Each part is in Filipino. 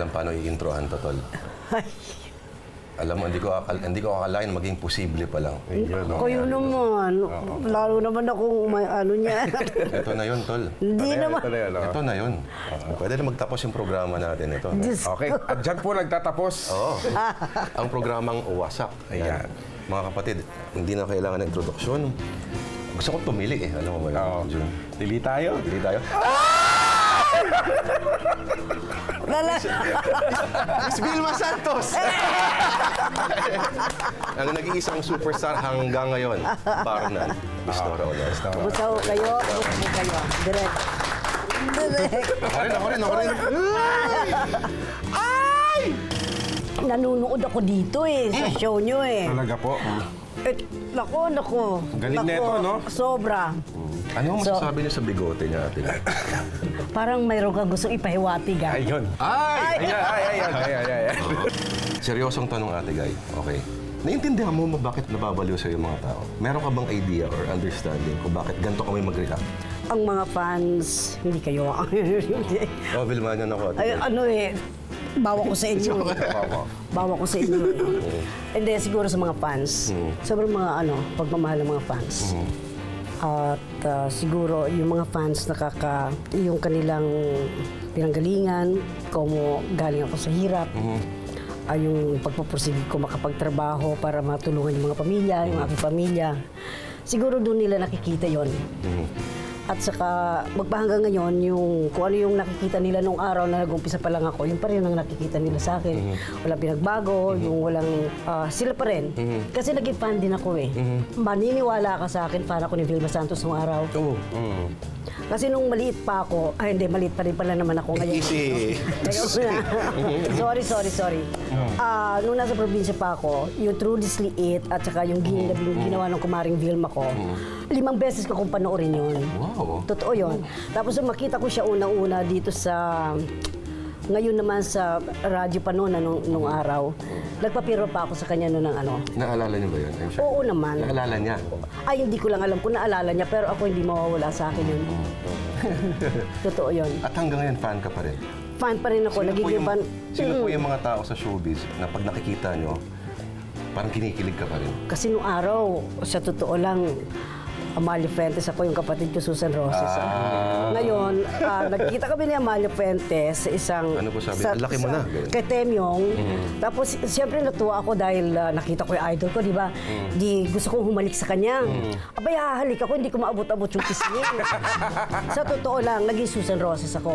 alam paano i-introhan to, Tol. Alam mo, hindi ko akalain maging posible pa lang. Kayo naman. Lalo naman akong may ano niya. Ito na yun, Tol. Hindi naman. Ito na yun. Pwede na magtapos yung programa natin ito. Okay, at dyan po nagtatapos. Oo. Ang programang Wasak. Ayan. Mga kapatid, hindi na kailangan ng introduksyon. Gusto ko tumili eh. Alam mo ba yun, Jun? Tili tayo. Tili tayo. Miss Vilma Santos! Ang nag-iisang superstar hanggang ngayon, Barnan. Miss Nora Olas. Kumusta ho kayo? Kumusta ho kayo? Direct. Ako rin. Ay! Nanunood ako dito eh, sa show nyo eh. Talaga po. Nako. Galing na ito, no? Sobra. Ano masasabi niyo sa bigote niya, Ate? Parang mayroon kang gustong ipahiwatig, ah. Ayun. Ay! Ay. Seryosong tanong, Ate Guy. Okay. Naiintindihan mo bakit nababaliw sa'yo yung mga tao? Meron ka bang idea or understanding kung bakit ganito kami mag-react? Ang mga fans, hindi kayo. Oh, Vilmanian ako, Ate Ay, Guy. ano eh, bawa ko sa inyo. Bawa ko sa inyo. Hindi, siguro sa mga fans. Sobrang mga pagmamahal ng mga fans. At siguro yung mga fans yung kanilang pinanggalingan, kung galing ako sa hirap, yung pagpupursige ko makapagtrabaho para matulungan yung mga pamilya, yung aking pamilya. Siguro doon nila nakikita yon. At saka magpahanggang ngayon, kung ano yung nakikita nila nung araw na nag-umpisa pa lang ako, yun pa rin ang nakikita nila sa akin. Walang pinagbago, yung walang, sila pa rin. Kasi naging fan din ako eh. Maniniwala ka sa akin, fan ako ni Vilma Santos nung araw. Kasi nung maliit pa ako, hindi, maliit pa rin pala naman ako ngayon. Easy. Sorry. Nung nasa probinsya pa ako, yung Truly It at saka yung ginawa ng kumaring Vilma ko, 5 beses ko kung panoorin yun. Wow. Totoo yun. Tapos makita ko siya unang-una dito sa... Ngayon naman sa radyo pa noon, nung araw, nagpapiro pa ako sa kanya noon ng ano. Naalala niyo ba yun? Oo naman. Naalala niya? Ay, hindi ko lang alam kung naalala niya, pero ako hindi mawawala sa akin yun. Totoo yun. At hanggang ngayon, fan ka pa rin? Fan pa rin ako. Nagiging fan. Sino po yung mga tao sa showbiz na pag nakikita nyo, parang kinikilig ka pa rin? Kasi nung araw, sa totoo lang, Amalio Fuentes ako, yung kapatid ko, Susan Roses. Ngayon, nagkita kami ni Amalio Fuentes sa isang... Ano po sabi? Laki mo na. Kay Temyong. Tapos, siyempre natuwa ako dahil nakita ko yung idol ko, di ba? Di gusto kong humalik sa kanya. Abay, hahalik ako, hindi ko maabot-abot yung kisingin. Sa totoo lang, naging Susan Roses ako.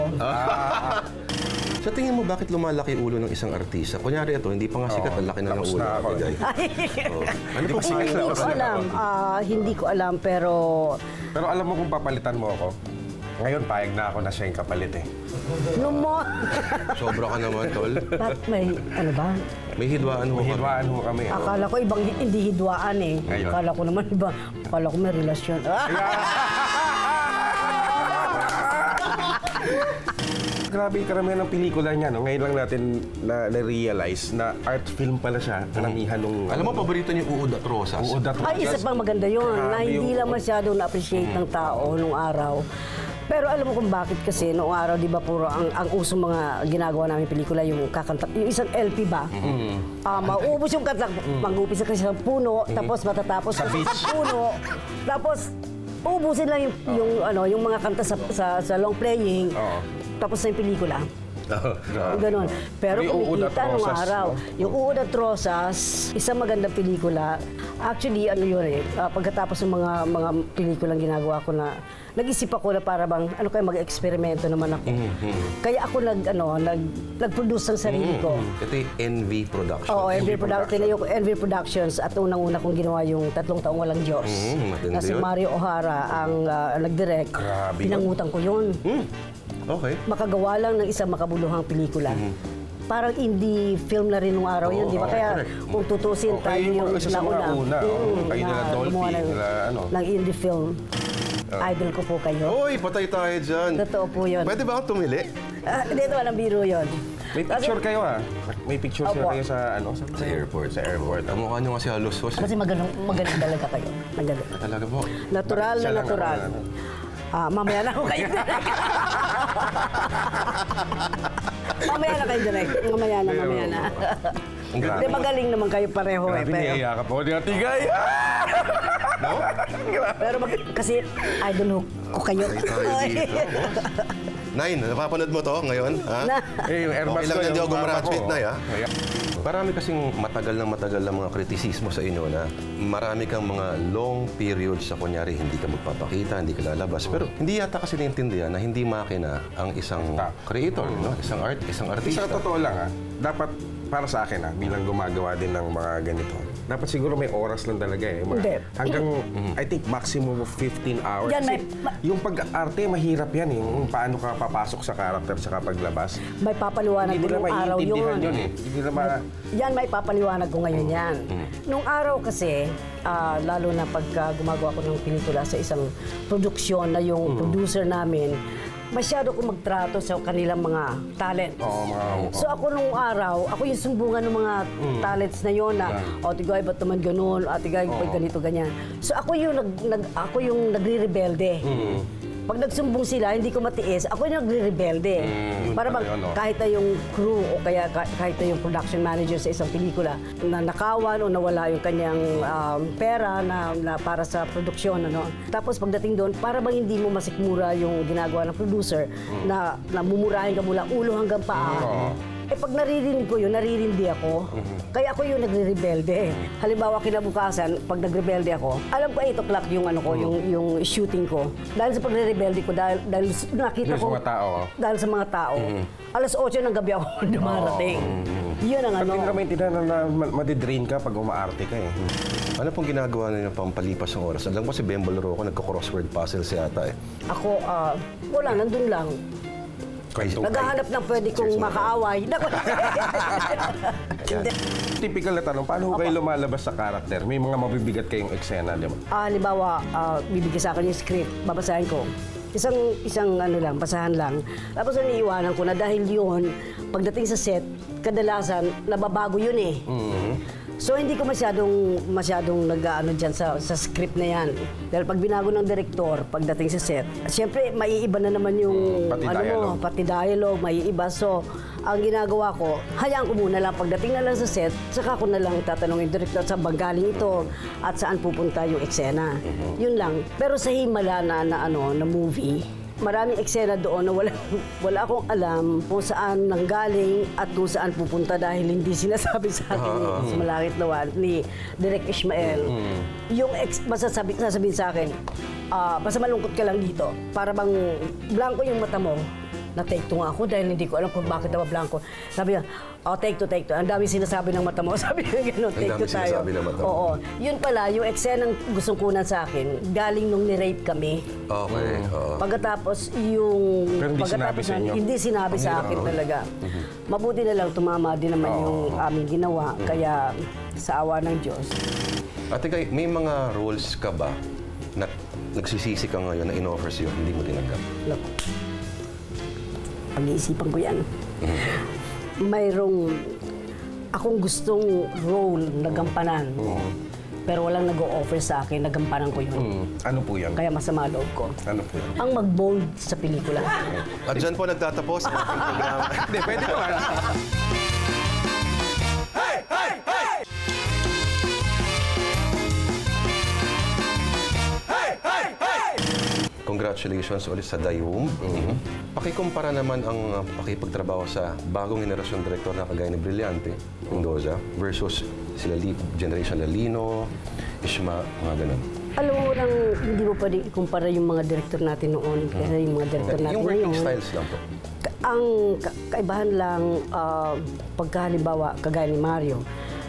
Sa tingin mo, bakit lumalaki ulo ng isang artista? Kunyari ito, hindi pa nga sikat, ang laki na ng ulo. Ano po sikat na Hindi ko alam. Hindi ko alam, pero... Pero alam mo kung papalitan mo ako, ngayon payag na ako na siya yung kapalit eh. Sobra ka naman, Tol. May, ano ba? May hidwaan ho. May hidwaan ho kami. Akala ko ibang hindi hidwaan eh. Ngayon. Akala ko naman iba. Akala ko may relasyon. Grabe yung karamihan ng pelikula niya. No? Ngayon lang natin na-realize na art film pala siya. Karamihan nung... Alam mo, paborito niyo Uod at Rosas? Uod at Rosas. Ay, isa pang maganda yun. Na hindi lang masyadong na-appreciate ng tao nung araw. Pero alam mo kung bakit kasi noong araw, di ba, puro ang usong mga ginagawa namin pelikula, yung kakanta, yung isang LP ba? Mauubos yung kanta, mag-upisa kasi sa puno, tapos matatapos sa puno, tapos uubusin lang yung mga kanta sa long playing, tapos na yung pelikula. Ganon. Pero kumikita nung araw. Yung Uod at Rosas, isang magandang pelikula. Actually, ano yun eh, pagkatapos ng mga pelikulang ginagawa ko na, nag-isip ako na para bang, ano kaya mag-eksperimento naman ako. Kaya ako nag-produce ng sarili ko. Ito yung NV Productions. Oo, NV Productions. Yung NV Productions at unang-una kong ginawa yung 3 taong walang Diyos. Na si Mario O'Hara ang nag-direct. Pinangutang ko yun. Okay. Makagawa lang ng isang makabuluhang pelikula. Parang indie film na rin nung araw yun, di ba? Kaya kung tutusin tayo yung nauna. Kayo nila Dolphy, nila ano. Ng indie film. Idol ko po kayo. Uy, patay tayo dyan. Totoo po yun. Pwede ba akong tumili? Dito walang biro yun. May picture kayo May picture kayo sa ano? Sa airport. Sa airport. Ang mukha nyo kasi halos-hos. Kasi magaling talaga kayo. Magaling. Talaga po. Natural na natural. Mamaya na ako kayo. Mamaya na kayo direct. Mamaya na. Hindi, magaling naman kayo pareho eh. Grabe, niyayakap ako. Tigay! No? Pero kasi idol ko kayo. Nine, napapanood mo to ngayon? Ha? Yung Airmax Okay lang ko, na hindi yung ako mama gumraduate ko. na, ha? Marami kasing matagal na mga kritisismo sa inyo na marami kang mga long periods sa kunyari hindi ka magpapakita, hindi ka lalabas. Pero hindi yata kasi naintindihan na hindi makina ang isang creator, no? isang artista. Sa totoo lang, dapat para sa akin, bilang gumagawa din ng mga ganito, dapat siguro may oras lang talaga eh. Hindi. Hanggang, I think, maximum of 15 hours. Yan, Kasi yung pag-arte, mahirap yan eh. Yung paano ka papasok sa karakter sa paglabas. May papaliwanag Hindi ko nila nung araw maiintindihan yun. yun eh. Hindi nila Yan, may papaliwanag ko ngayon yan. Nung araw kasi, lalo na pag gumagawa ko ng pelikula sa isang produksyon na yung producer namin, masyado ko magtrato sa kanilang mga talent. So ako nung araw, ako yung sumbungan ng mga talents na yon na, Tigay, ba't naman ganun? Tigay, ba't ganito, ganyan? So ako yung nagre-rebelde. Pag nagsumbong sila, hindi ko matiis, ako yung nagre-rebelde. Para bang kahit na yung crew o kaya kahit na yung production manager sa isang pelikula na nakawan o nawala yung kanyang pera na para sa produksyon. Ano. Tapos pagdating doon, para bang hindi mo masikmura yung ginagawa ng producer na mumurahin ka mula ulo hanggang paa. Pag naririnig ko yun, naririndi ako. Kaya ako yung nagre-rebelde. Halimbawa, kinabukasan, pag nagrebelde ako, alam ko 8 o'clock yung yung shooting ko. Dahil sa pagre-rebelde ko, dahil nakita ko... Sa mga tao. Dahil sa mga tao. Alas 8 ng gabi ako dumarating. Yun ang ano. Hindi ka maintindihan na madidrain ka pag umaarte ka eh. Ano pong ginagawa ninyo pampalipas ng oras? Alam ko si Bembol Rocco, nagko-crossword puzzle si ata eh. Ako, wala, nandun lang. Naghahanap ng pwede kong makaaway. Typical na tanong, paano kayo lumalabas sa karakter? May mga mabibigat kayong eksena, di ba? Halimbawa, bibigyan sa akin yung script, babasahin ko. Isang ano lang, basahan lang. Tapos iniiwanan ko na dahil yun, pagdating sa set, kadalasan, nababago yun eh. So hindi ko masyadong nag-ano dyan sa script na yan. Dahil pag binago ng direktor, pagdating sa set, siyempre maiiba na naman yung pati dialogue, maiiba. So ang ginagawa ko, hayaan ko muna lang pagdating na lang sa set, saka ko na lang tatanungin yung direktor sa bang galing ito at saan pupunta yung eksena. Yun lang. Pero sa himala na movie, maraming eksena doon na wala akong alam kung saan nanggaling at kung saan pupunta dahil hindi sinasabi sa akin sa Malangit Lawal ni Direk Ishmael. Yung sasabihin sa akin, basta malungkot ka lang dito. Para bang blanco yung mata mo. Na-take to nga ako dahil hindi ko alam kung bakit daw blanco. Sabi niya, take to. Ang dami sinasabi ng mata mo. Sabi niya gano'n, take to tayo. Oo. Yun pala, yung eksena ng gustong kunan sa akin, galing nung ni-rape kami. Okay. Pagkatapos yung... Pero hindi sinabi sa inyo? Hindi sinabi sa akin talaga. Mabuti na lang, tumama din naman yung aming ginawa. Kaya sa awa ng Diyos. Ate Kay, may mga roles ka ba na nagsisisi ka ngayon na in-offers yun, hindi mo tinanggap? Look, pag-iisipan ko yan. Mayroong akong gustong role na gampanan. Pero walang nag-o-offer sa akin, nagampanan ko yun. Ano po yan? Kaya masama loob ko. Ano po yan? Ang mag-bold sa pelikula. At dyan po nagtatapos ang ating programa. Hindi, pwede naman. Congratulations ulit sa Dayum. Pakikumpara naman ang pakipagtrabaho sa bagong henerasyon direktor na kagaya ni Brillante, Mendoza, versus sila Generation Lalino, Ishma, mga ganun. Alam mo lang, hindi mo pwede ikumpara yung mga director natin noon kaya yung mga director natin Yung working ngayon. styles lang po. Ang kaibahan lang, pagkahalimbawa, kagaya ni Mario,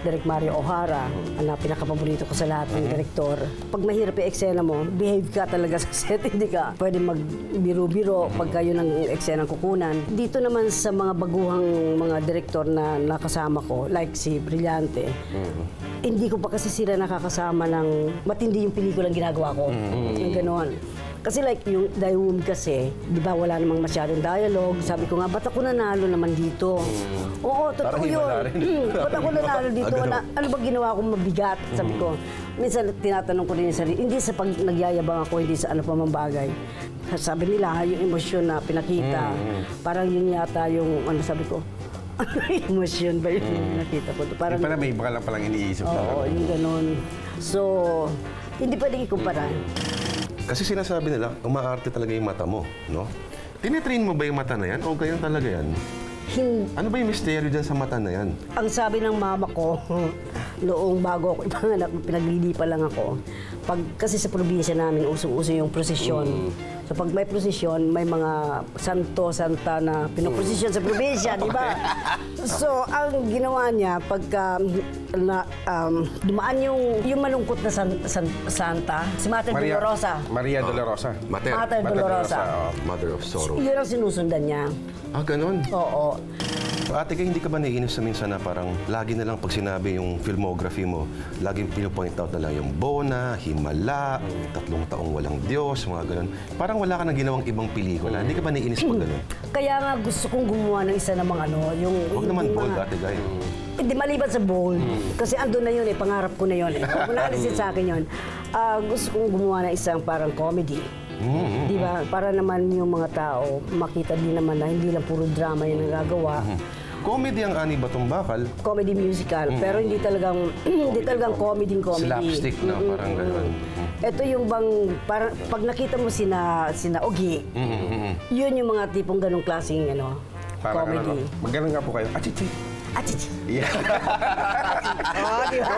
Direk Mario O'Hara, na pinakapaborito ko sa lahat ng direktor. Pag mahirap yung eksena mo, behave ka talaga sa set, hindi ka pwede magbiro-biro pagka yun ang eksena kukunan. Dito naman sa mga baguhang mga direktor na nakasama ko, like si Brillante, hindi ko pa kasi sila nakakasama ng matindi yung pelikulang ginagawa ko. Yung gano'n. Kasi like yung Dayum kasi, di ba wala namang masyadong dialogue. Sabi ko nga, ba't ako nanalo naman dito? Oo, totoo yun. Ba't ako nanalo dito? Ano ba ginawa kong mabigat? Sabi ko, minsan tinatanong ko rin yung sarili, hindi sa pag nagyayabang ako, hindi sa ano pa mang bagay. sabi nila, yung emosyon na pinakita, parang yun yata yung, ano sabi ko, emosyon ba yung nakita ko? Parang, Yung pala may iba ka lang palang iniisip. oo, yung ganun. So, hindi pwedeng ikumpara. Kasi sinasabi nila, umaarte talaga yung mata mo, no? Tinitrain mo ba yung mata na yan o ganyan talaga yan? Ano ba yung misteryo dyan sa mata na yan? Ang sabi ng mama ko, noong bago ako ipanganak, pinaglilipa lang ako. Kasi sa probinsya namin, usong-uso yung prosesyon. So pag may prosesyon, may mga santo-santa na pinoprosesyon sa probinsya, di ba? So ang ginawa niya, pagka dumaan yung malungkot na santa, si Mater Dolorosa. Maria Dolorosa. Mater Dolorosa. Mother of sorrow. Yun ang sinusundan niya. Ah, ganun? Oo. Ate, kayo hindi ka ba naiinis sa minsan na parang lagi na lang pag sinabi yung filmography mo, laging pinopoint out na lang yung Bona, Himala, 3 taong walang Diyos, mga ganun. Parang wala ka nang ginawang ibang pelikula. Hindi ka ba naiinis pag ganun? Kaya nga gusto kong gumawa ng isa namang yung... Huwag naman yung bold, mga- Ate Guy. Hindi maliban sa bold. Kasi andun na yun pangarap ko na yun Kung naalisin sa akin yun, gusto kong gumawa ng isang parang comedy. Di ba? Para naman yung mga tao makita din naman na hindi lang puro drama yung nagagawa. Comedy ang Ani Batong Bakal. Comedy musical, pero hindi talagang comedy. Slapstick na, parang ganun. Ito yung bang, parang, pag nakita mo sina Ogie, yun yung mga tipong ganong klaseng Parang comedy. Magano'n nga po kayo. Achichi. Achichi. Yeah. Di ba?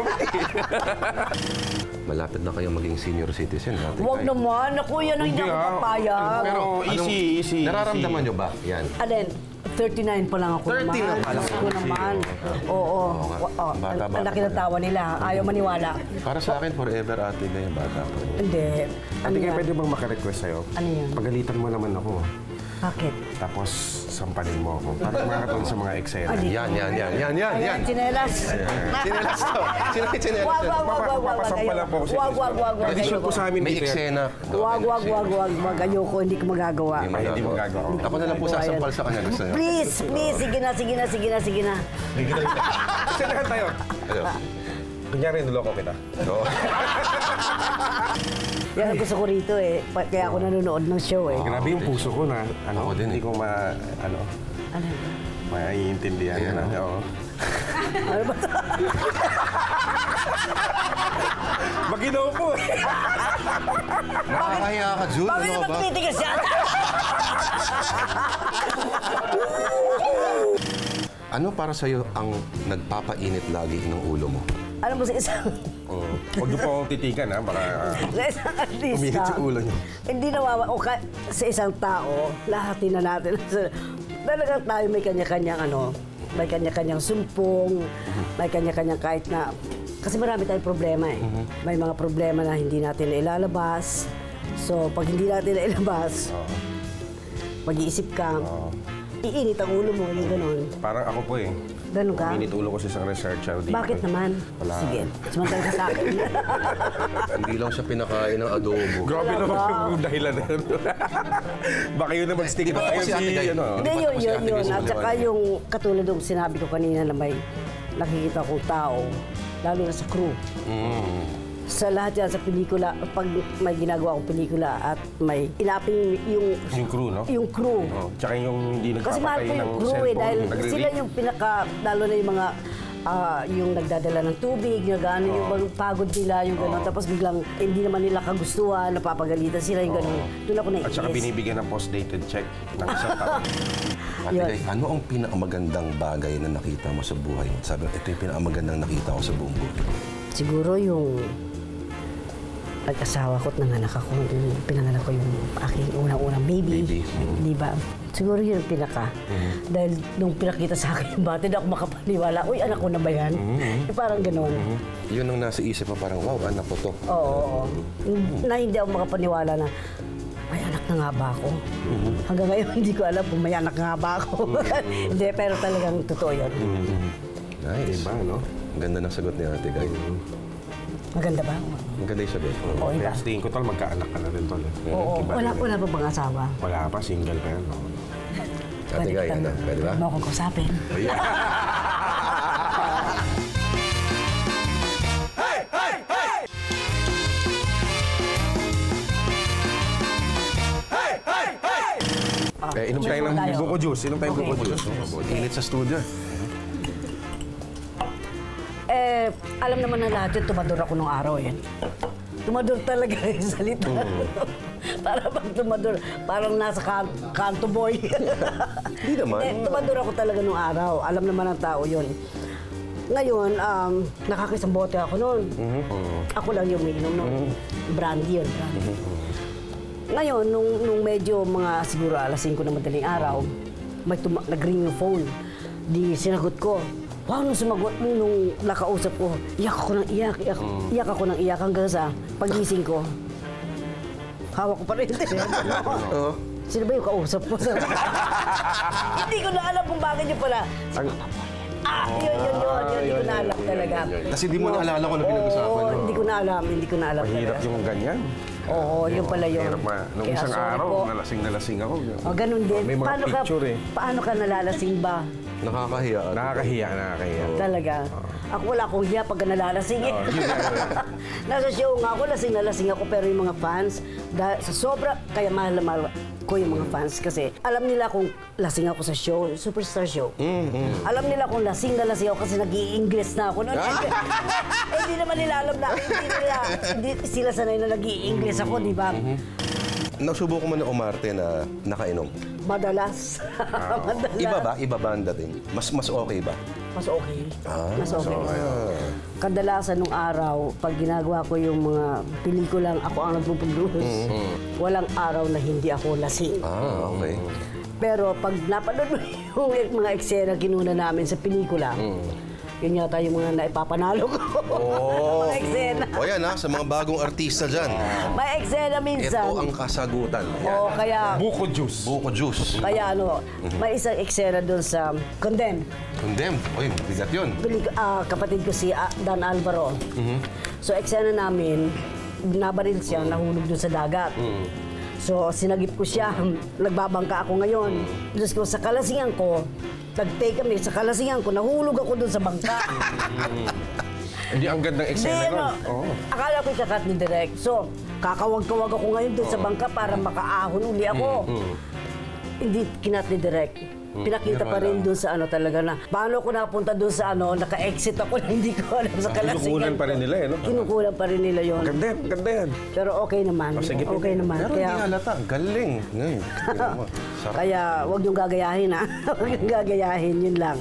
Malapit na kayong maging senior citizen, Ate Huwag Guy. naman, naku, yan ang hindi ako papayag. Pero easy. Nararamdaman nyo ba? Yan. Alin, 39 pa lang ako 30 naman. na pala. Diyos ko naman. Oo. nga. Bata-bata Ang laki ng tawa nila. Ayaw maniwala. Para sa akin, forever, Ate Guy, ang bata ko. Hindi. Ano Ate, kaya yan? pwede bang makarequest sa'yo? Ano yan? Pagalitan mo naman ako. Bakit? Tapos, sampanin mo ako. Para makakatulong sa mga eksena. Ay, Yan. Ayan, chinelas. Chinelas to. Sino yung chinelas? Wag. Papasampala po ako sa Wag. Pwede shoot po sa amin May dito. eksena. Wag. Ayoko, hindi ko magagawa. Hindi mo gagawa. Ako na lang po sasampal sa kanya. Gusto niyo? Please. Sige na. Sinahan tayo. Ano? Kunyari, nuloko kita. Oo. Yan ang gusto ko rito Kaya ako nanonood ng show Grabe yung puso ko na, Ako din hindi ko Ano? maiintindihan Ayan, na. Oo. Ano ba ito? Maginaw po eh. Nakakahiya ka, Jun. Bakit Ano naman ba? titigas yan? Ano para sa'yo ang nagpapainit lagi ng ulo mo? Alam mo sa isang... Huwag niyo po akong titigan ha, baka Sa isang artista, umihinit yung ulo niyo. hindi sa isang tao, lahatin na natin. Talagang tayo may kanya-kanyang may kanya-kanyang sumpong, may kanya-kanyang kahit na, kasi marami tayong problema May mga problema na hindi natin nailalabas. So, pag hindi natin nailabas, mag-iisip ka, iinit ang ulo mo, yung gano'n. Parang ako po eh. Ganun ka? Uminit ulo ko sa isang researcher dito. Bakit naman? Wala. Sige, sumantal ka sa akin. Hindi lang siya pinakain ng adobo. Grabe Wala naman ba? yung dahilan na yun. Baka yun na mag-stick Iba na kayo ako si Ate Guy. ano. Hindi, Ba't ako si Ate yun. Guy At saka sumaliwanag? yung katulad ng sinabi ko kanina na may nakikita kong tao, lalo na sa crew. Sa lahat yan, sa pelikula, pag may ginagawa akong pelikula at may inaping yung Yung crew, no? yung crew. Oh, tsaka yung hindi Kasi mahal nagpapatay ko ng yung crew cellphone. dahil nagre-read. sila yung lalo na yung mga yung nagdadala ng tubig, yung gano'n, yung bang pagod nila, yung gano'n. Tapos biglang hindi naman nila kagustuhan, napapagalitan sila, yung gano'n. Doon ako At saka naiinis. binibigyan ng post-dated check ng isang taon. Ate Yun. Guy, ano ang pinakamagandang bagay na nakita mo sa buhay mo? Sabi mo, ito yung pinakamagandang nakita ko sa buong buhay. Siguro yung pag-asawa ko at nanganak ako, pinanganak ko yung aking unang-unang baby. Baby. Di ba? Siguro yun yung pinaka. Dahil nung pinakita sa akin yung bata, hindi ako makapaniwala, uy, anak ko na ba yan? Parang gano'n. Yun ang nasa isip mo, parang, wow, anak ko to. Oo. Na hindi ako makapaniwala na, may anak na nga ba ako? Hanggang ngayon, hindi ko alam kung may anak nga ba ako. Hindi, pero talagang totoo yun. Nice. Diba, no? Ang ganda ng sagot ni Ate Guy. Maganda ba? Ang ganda yung sagot. Oo, iba. Kaya sa tingin ko, tol, magkaanak ka na rin, tol. Oo, Iba wala rin. pa na ba bang asawa? Wala pa, single pa yan. No? Ate Guy, ano? Pwede ba? Huwag mo akong kausapin. Inom tayo ng buko juice. Inom tayo ng buko juice. Init sa studio. Alam naman na lahat yun, tumador ako nung araw eh. Tumador talaga yung salita. Para pag tumador, parang nasa kanto boy. Hindi naman. Tumador ako talaga nung araw. Alam naman ng tao yun. Ngayon, nakakisang bote ako noon. Ako lang yung umiinom noon. Brandy yun, brandy. Ngayon, nung medyo mga siguro alas 5 na madaling araw, may nag-ring yung phone. Di sinagot ko. Wow, nung sumagot mo, nung nakausap ko, iyak ako ng iyak, iyak ako ng iyak hanggang sa pagising ko. Hawak ko pa rin. Sino ba yung kausap ko? Hindi ko na alam kung bakit yun pala. Yun. Hindi ko na alam talaga. Kasi di mo naalala kung ano pinag-usapan. Oo, hindi ko na alam talaga. Mahirap yung ganyan. Oo, yun pala yun. Mahirap ma. Nung Kaya isang sorry araw, po. nalasing ako. Ganun din. May mga picture eh. Paano ka nalalasing ba? Nakakahiya. Nakakahiya. Talaga. Ako wala akong hiya pag nalalasing eh. Nasa show nga ako, lasing na lasing ako, pero yung mga fans, sa sobra, kaya mahal na mahal ko yung mga fans kasi alam nila kung lasing ako sa show, Superstar Show. Alam nila kung lasing na lasing ako kasi nag-i-English na ako noon. Hindi naman nila alam na, hindi sila sanay na nag-i-English ako, di ba? Nasubukan mo na umarte na nakainom? Madalas. Madalas. Iba ba? Iba ba ang dating? Mas okay ba? Mas okay. Mas okay. Kadalasan nung araw, pag ginagawa ko yung mga pelikulang ako ang nagpuproduce, walang araw na hindi ako lasing. Okay. Pero pag napanood mo yung mga eksena kinuna namin sa pelikula, yun yata yung mga naipapanalo ko. Mga eksena. O yan sa mga bagong artista dyan. May eksena minsan. Ito ang kasagutan. Oo, kaya... Buko juice. Buko juice. Kaya may isang eksena doon sa Condemned. Condemned. Uy, bigat yun. Kapatid ko si Dan Alvaro. So, eksena namin, nabaril siya, nahulog doon sa dagat. So, sinagip ko siya, nagbabangka ako ngayon. Diyos ko, sa kalasingan ko, nag-take kami, sa kalasingan ko, nahulog ako doon sa bangka. Hindi ang gandang eksena nun. Akala ko ikakat ni Direk. So, kakawag-kawag ako ngayon doon sa bangka para makaahon uli ako. Hindi kinat ni Direk. Pinakita pa rin doon sa talaga na paano ko napunta doon sa naka-exit ako na hindi ko alam sa kalasingan. Kinukunan pa rin nila no? Kinukunan pa rin nila yun. Ganda yan. Pero okay naman. Okay naman. Pero hindi halata. Galing. Ngayon. Kaya huwag niyong gagayahin Huwag niyong gagayahin. Yun lang.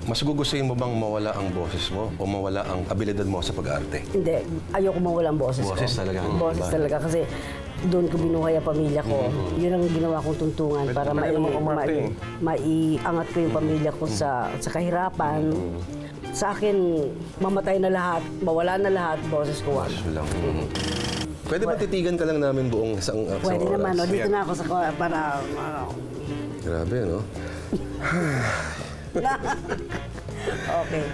Mas gugustuhin mo bang mawala ang boses mo o mawala ang abilidad mo sa pag-arte? Hindi. Ayoko mawala ang boses ko. Boses talaga. Boses talaga. Kasi doon ko binuhay ang pamilya ko. Yun ang ginawa kong tuntungan para maiangat ko yung pamilya ko sa kahirapan. Sa akin, mamatay na lahat, mawala na lahat, boses ko wala. Boses lang. Pwede ba titigan ka lang namin buong isang oras? Pwede naman. Dito na ako para... Grabe, no? Okay.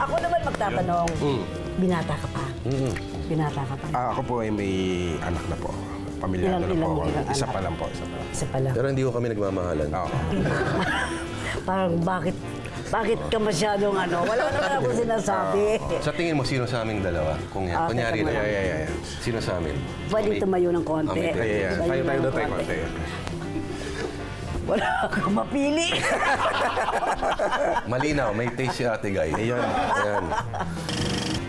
Ako naman magtatanong, binata ka pa? Binata ka pa? Ako po ay may anak na po. Pamilyado na po. Ilang Isa anak? pa lang po. Isa pa lang. Pero hindi ko kami nagmamahalan. Parang bakit ka masyadong wala naman ako sinasabi. Sa tingin mo, sino sa aming dalawa? Kung yan, kunyari teka na. Sino sa amin? Pwede tumayo ng konti. Tayo doon tayo konti. Wala akong mapili. Malinaw, may taste si Ate Guy. Ayan.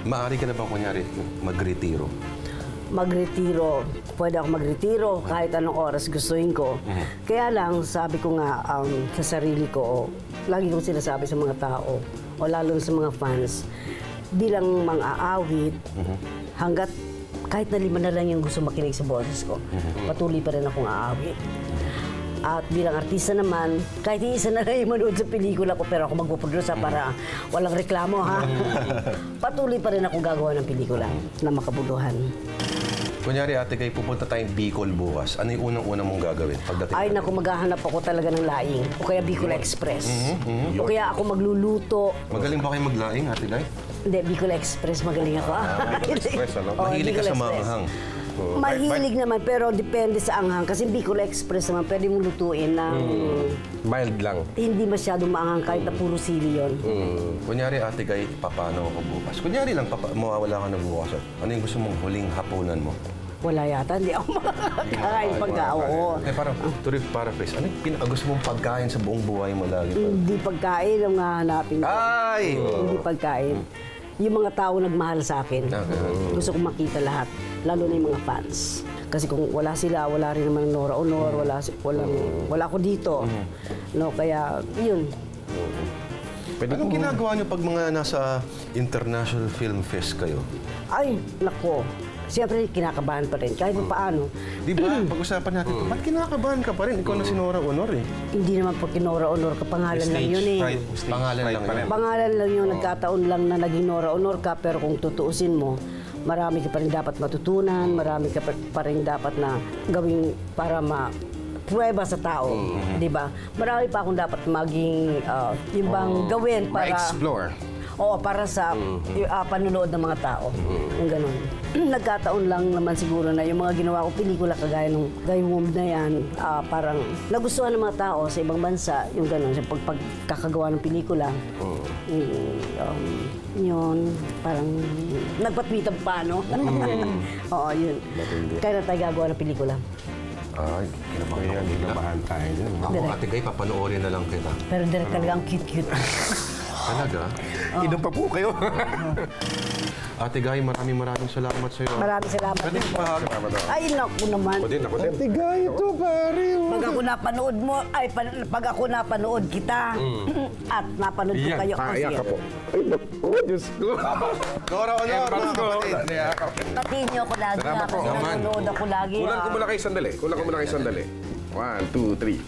Maaari ka na ba, kunyari, magretiro? Magretiro. Pwede ako magretiro kahit anong oras gustuin ko. Kaya lang, sabi ko nga sa sarili ko, lagi kong sinasabi sa mga tao, o lalo sa mga fans, bilang mga aawit, hanggat kahit na 5 na lang yung gusto makinig sa boses ko, patuloy pa rin akong aawit. At bilang artista naman, kahit isa na lang yung manood sa pelikula ko, pero ako magpuproduce para walang reklamo, ha? Patuloy pa rin akong gagawa ng pelikula na makabuluhan. Kunyari, Ate Guy, pupunta tayong Bicol bukas. Ano yung unang-una mong gagawin pagdating? Ay, naku, maghahanap ako talaga ng laing. O kaya Bicol Express. O kaya ako magluluto. Magaling ba kayo maglaing, Ate Guy? Hindi, Bicol Express, magaling ako. Express, Mahilig ka sa maanghang. Mahilig naman, pero depende sa anghang. Kasi Bicol Express naman, pwede mong lutuin ng Mild lang. hindi masyadong maanghang kahit na puro sili yun. Kunyari, Ate Guy, paano ako bukas? Kunyari lang, mawawala ka na bukas. Ano yung gusto mong huling hapunan mo? Wala yata, hindi ako makakain pagka, oo. Parang, to paraphrase, ano yung pinakagusto mong pagkain sa buong buhay mo lagi? Hindi pagkain ang hahanapin ko. Ay! Hindi pagkain. Yung mga tao nagmahal sa akin. Gusto kong makita lahat, lalo na yung mga fans. Kasi kung wala sila, wala rin naman Nora Honor, wala ako dito. No, kaya yun. Anong ginagawa niyo pag mga nasa International Film Fest kayo? Ay, nako. Siyempre, kinakabahan pa rin. Kahit paano. Di ba? Pag-usapan natin, ba't kinakabahan ka pa rin? Ikaw na si Nora Honor eh. Hindi naman po Nora Honor ka, pangalan lang yun eh. Pangalan lang yun. Pangalan lang yun, nagkataon lang na naging Nora Honor ka, pero kung tutuusin mo, marami ka pa rin dapat matutunan, marami ka pa rin dapat na gawing para pruweba sa tao, di ba? Marami pa akong dapat maging, yung bang gawin para... Ma-explore. Oo, para sa panunood ng mga tao. Yung ganun. Nagkataon lang naman siguro na yung mga ginawa kong pelikula kagaya nung Guy Womb na yan, parang nagustuhan ng mga tao sa ibang bansa, yung ganun, sa pagkakagawa ng pelikula. Yun, parang nagpatwitan pa, no? Oo, yun. Kaya na tayo gagawa ng pelikula. Ay, Kinabahan tayo dyan. Ako, Ate Guy, papanoorin na lang kita. Pero direct talaga ang cute-cute. Talaga? Inom pa po kayo. Ate Guy, maraming salamat sa iyo. Maraming salamat. Pwede pahag. Ay, naku naman. Ako din. Ate Guy, ito pare. Pag ako napanood mo, pag ako napanood kita, at napanood ko kayo. Kaya ka po. Ay, naku, Diyos ko. Nora Honor, mga kapatid. Patiin niyo ako lagi. Salamat po. Kasi nanonood ako lagi. Kulang ko muna kayo sandali. 1, 2, 3.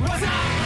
What's up?